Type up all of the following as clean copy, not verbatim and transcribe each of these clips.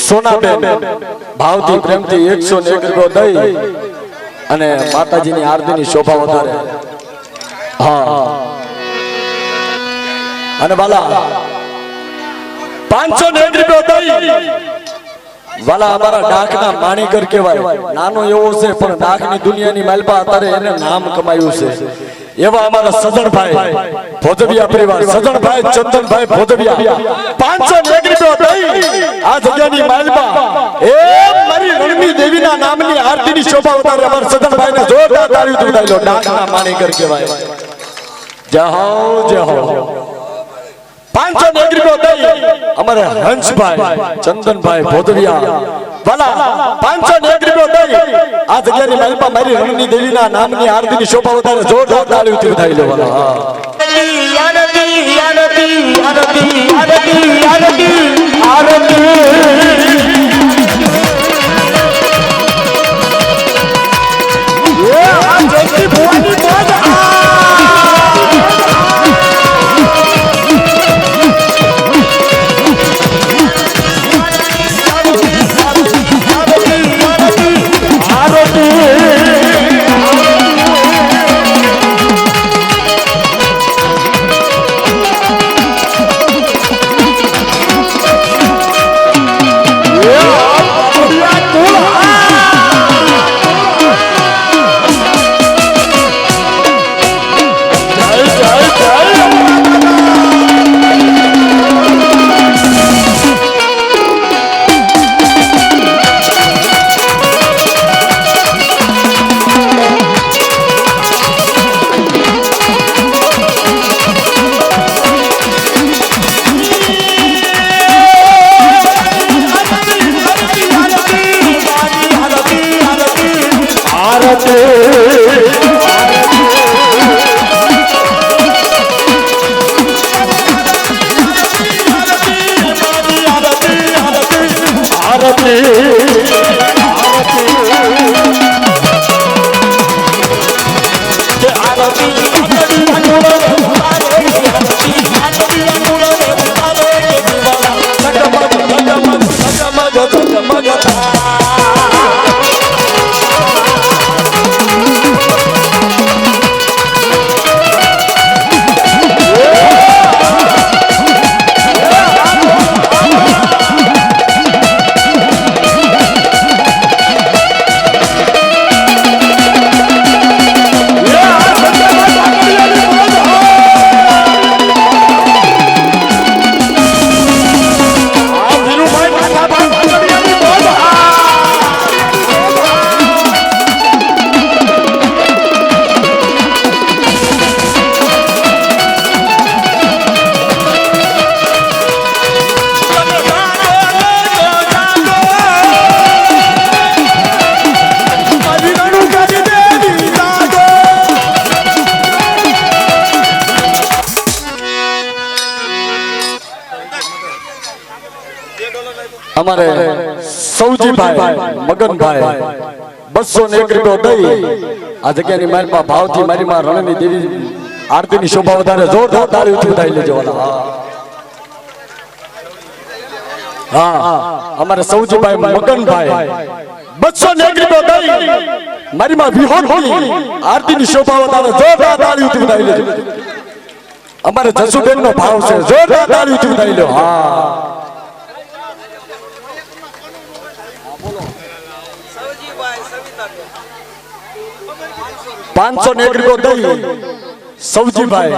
સોના બેન ભાવથી પ્રેમથી 101 રૂપિયો દઈ અને માતાજીની આરતીની શોભા વધારે. હા અને બાલા 501 રૂપિયો દઈ વાલા અમારા ડાકના માણીકર કહેવાય. નાનો એવો છે પણ ડાકની દુનિયાની માલપા અત્યારે એને નામ કમાયું છે. એવા અમારા સજણભાઈ ભોજવિયા પરિવાર, સજણભાઈ ચંદનભાઈ ભોજવિયા 501 રૂપિયો દઈ આ જગ્યાની માલપા એ મારી રણમી દેવીના નામની આરતીની શોભા વધારે. અમારા સજણભાઈને જોરદાર તાળી ઉડાડ્યો. ડાકના માણીકર કહેવાય. જય હો જય હો. 501 રૂપિયો દઈ અમારે હંસભાઈ ચંદનભાઈ ભોજવિયા વાલા 501 રૂપિયો દઈ આ જગ્યાની માલપા મારી રણની દેવીના નામની આરતીની શોભા વધારે. જોરદાર તાળી ઉડાડી લો વાલા. આરતી આરતી આરતી આરતી આરતી આરતી એ આ જયશ્રી ભુવાની મોજ. અમારે સૌજીભાઈ મગનભાઈ 201 રૂપિયો દઈ આ જગ્યાની માલપા ભાવથી મારી માં રણની દેવી આરતીની શોભા વધારે. જોરદાર તાળી ઉડાડી લેજો. હા અમારે સૌજીભાઈ મગનભાઈ 201 રૂપિયો દઈ મારી માં વિહોરની આરતીની શોભા વધારે. જોરદાર તાળી ઉડાડી લેજો. અમારે જસુબેન નો ભાવ છે. જોરદાર તાળી ઉડાડી લો. હા 500 ને 1 રૂપિયો દઈ સૌજીભાઈ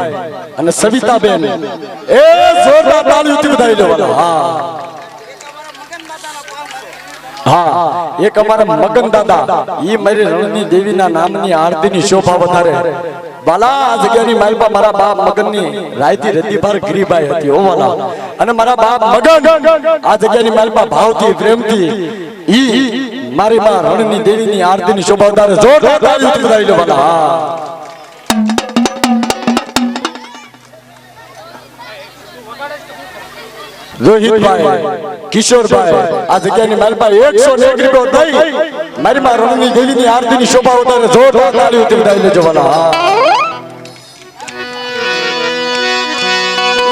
અને સવિતાબેન એ જોરદાર તાળીઓથી વધાવી લેવાના. હા એક અમારા મગન દાદા ઈ મારી રણની દેવીના નામની આરતીની શોભા વધારે. બાલા આ જગ્યાની માલપા મારા બાપ મગનની રાયતી રતિભાર ગિરીભાઈ હતી ઓ વાલા. અને મારા બાપ મગન આ જગ્યાની માલપા ભાવથી પ્રેમથી ઈ મારી માં રણની દેવીની આરતીની શોભા વધારે. જોરદાર તાળીઓથી વધાવી લેવાના. હા રોહિતભાઈ કિશોરભાઈ આ જગ્યાની માલપા 101 રૂપિયો દઈ મારી માં રણની દેવીની આરતીની શોભા વધારે. જોરદાર તાળીઓથી વધાવી લેજો વાલા.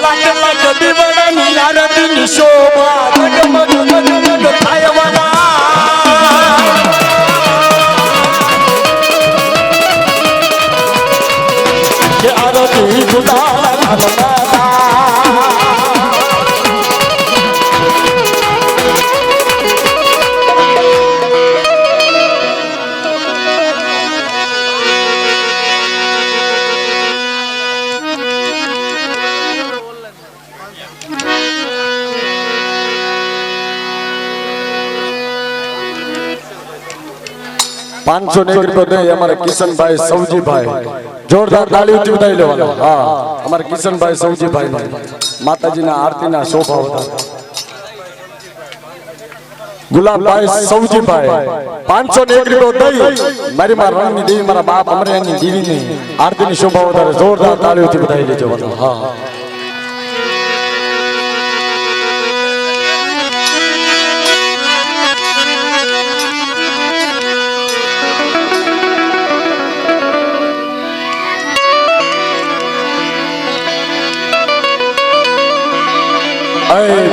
લાગે લાગે દીવાનાની આરતીની શોભા જગમગ જગમગ થાય વાલા. કે આરતી ગુદાળા ગુદાળા 500 ને 1 રૂપિયો દઈ અમારા કિશનભાઈ સૌજીભાઈ. જોરદાર તાળીઓથી વધાવી લેવાના. હા અમારા કિશનભાઈ સૌજીભાઈ માતાજીના આરતીના શોભા વધારે. ગુલાબભાઈ સૌજીભાઈ 500 ને 1 રૂપિયો દઈ મારી માં રણની દેવી મારા બાપ અમરેની દેવીની આરતીની શોભા વધારે. જોરદાર તાળીઓથી વધાવી લેજો. હા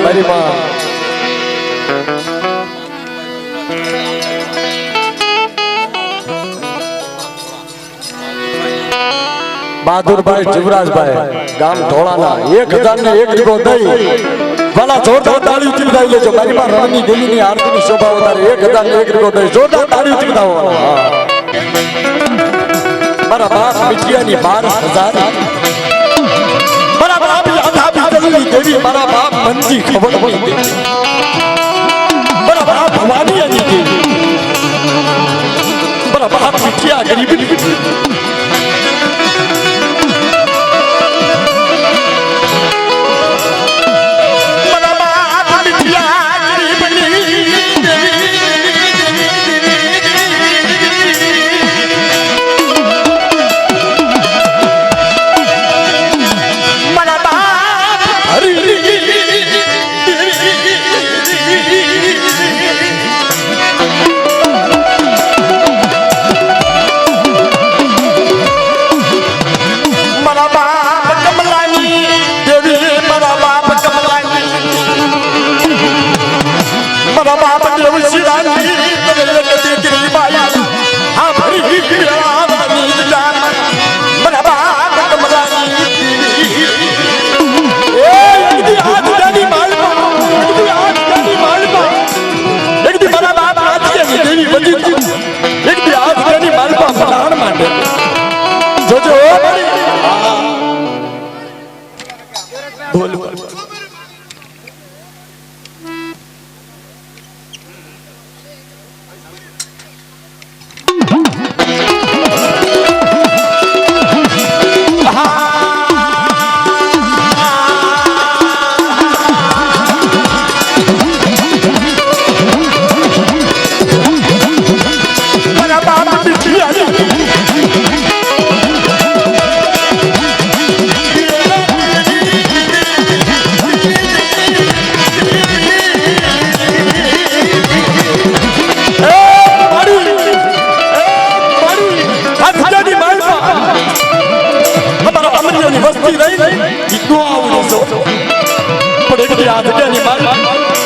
મારી માં બહાદુરભાઈ જીવરાજભાઈ ગામ ઢોળાના 1000 ને 1 રૂપિયો દઈ વાલા. જોરદાર તાળીઓથી વધાવી લેજો. મારી માં રણની દેવીની આરતીની શોભા વધારે. 1000 ને 1 રૂપિયો દઈ જોરદાર તાળીઓથી વધાવો. મારા બાપ મિઠિયાની 12000 મારા બાપ દેવી મારા બાપ મંજી ખબર પડી. મારા બાપ ભવાની દેવી મારા બાપ મિઠિયા ગરીબી.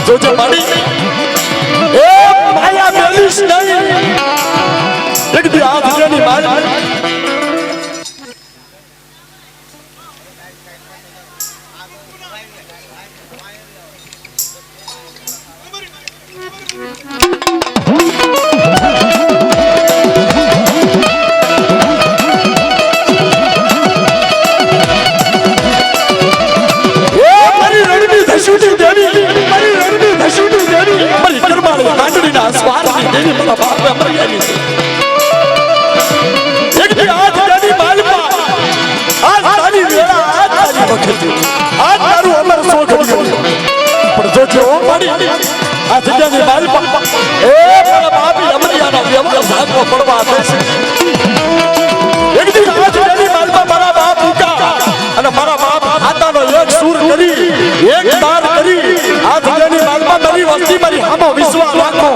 જોજો માડી એ માયા મેલીશ નહીં. એક દી આ દુનિયાની મારી સ્વારની દેવી મારા બાપ અમરિયાની એક દી આજ જાની માલમાં આજ તારી વેળા આજ તારી વખત આજ તારું અમર સો ઘડ્યું પણ જો મારી આ જગ્યાની માલમાં એ મારા બાપી અમરિયાનો વ્યવહાર ભાગવો પડવા દેશે એક દી આજ જાની માલમાં મારા બાપ ઉકા અને મારા બાપ આતાનો એક સૂર કરી એક તાર કરી આ જગ્યાની માલમાં મારી વસ્તી મારી હામો વિશ્વાસ રાખો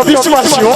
વિશ્વાસીઓ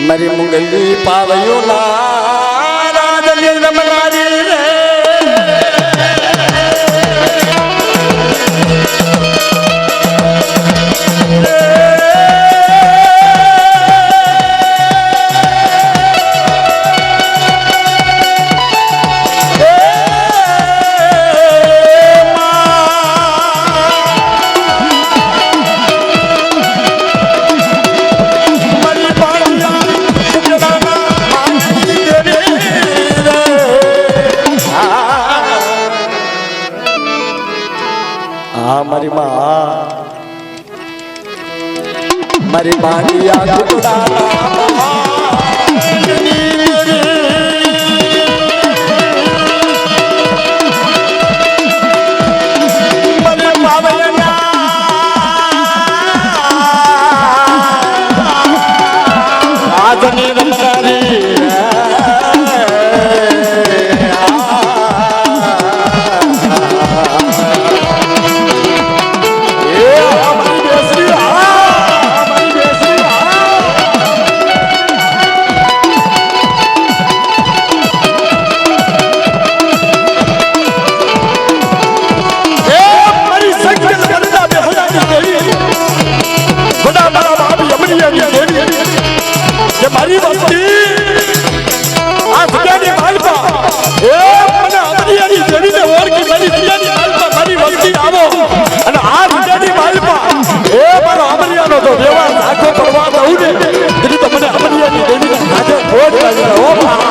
મારી મુંગલી પાવયો ના રાજ રમનારી રે મારી પાણિયા માંડિયા ટુકડાના આજની રમનારી મારી વસ્તી આ જગ્યાની માલપા એ મને અમરિયાની દેવીને ઓળખી મારી જગ્યાની માલપા મારી વસ્તી આવો અને આ જગ્યાની માલપા એ મારો અમરિયાનો તો વ્યવહાર આખો પડવા દઉં ને એટલે તો મને અમરિયાની દેવીને હાથે ખોટ લાગે ઓ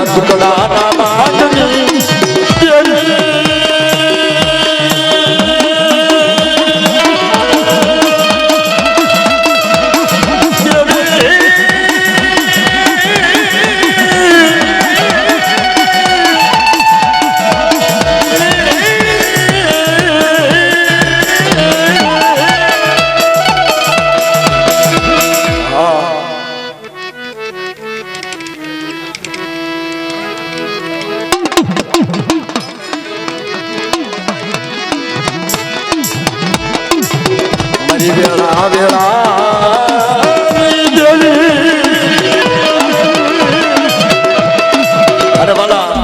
ટુકડાના માંડની વેળા વેળા અરે વાલા